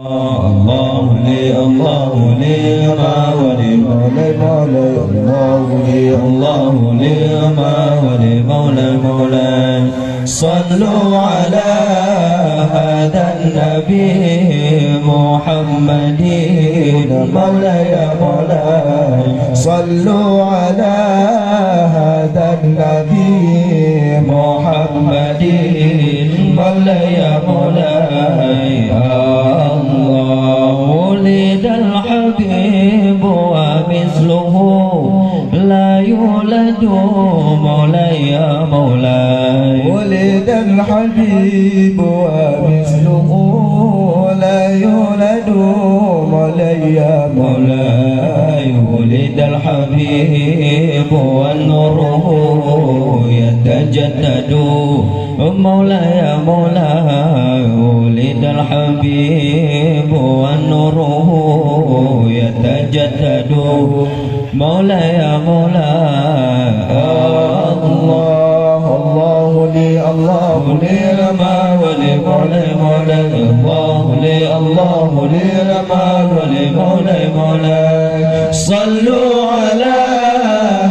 الله لي الله لي ما ولي مولاي مولاي الله لي الله لي ما ولي مولاي مولاي صلوا على هذا النبي محمد مولاي مولاي صلوا على هذا النبي محمد مولاي مولاي ولد الحبيب ومثله لا يولد مولاي مولاي ولد الحبيب ومثله لا يولد مولاي مولاي ولد الحبيب ونوره يتجدد مولاي مولاي ولد الحبيب ونوره يتجدد مولاي مولاي الله الله لي الله لي ما ولي مولاي مولاي الله لي الله لي ما ولي مولاي مولاي صلوا على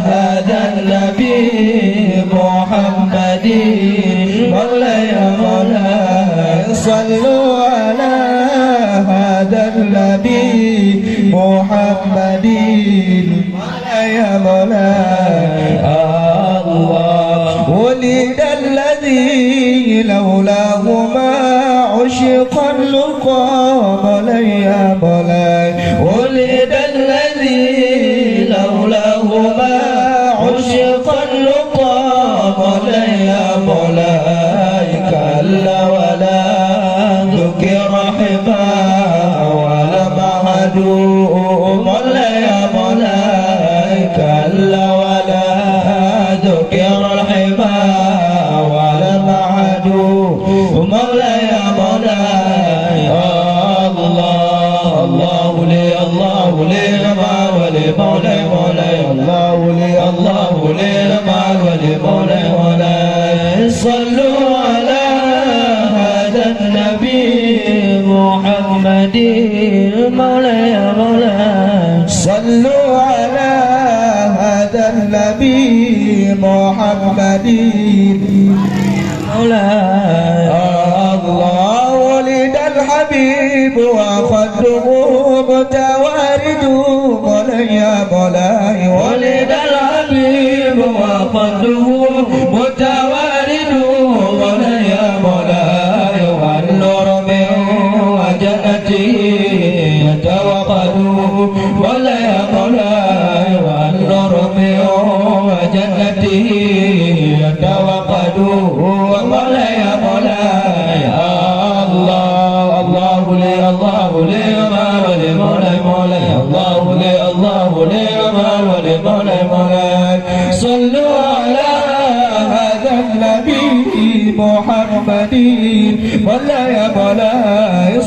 هذا النبي محمد مولاي مولاي صلوا على هذا النبي محمد مولاي مولاي الله ولد الذي لولاه ما عشق اللقى مولاي مولاي ولد الذي لولاه ما عشق اللقى مولاي مولاي كلا ولا ذكر حماه ولا معدو مولاي مولاي كلا ولا ذكر الحماه ولا معدو مولاي مولاي الله الله لي الله لي ما ولي مولاي مولاي الله لي الله لي ما ولي مولاي مولاي صلوا على هذا النبي محمد مولاي مولاي صلوا على هذا النبي محمد مولاي الله ولد الحبيب وخده متوارد مولاي مولاي ولد الحبيب وخده متوارد مولاي مولاي والنور من وجنته يتوقد مولاي مولاي والنور من وجنته يتوقد مولاي مولاي الله الله لي الله لي ما ولي مولاي مولاي الله لي الله لي ما ولي مولاي مولاي صلوا على هذا النبي محمد مولاي مولاي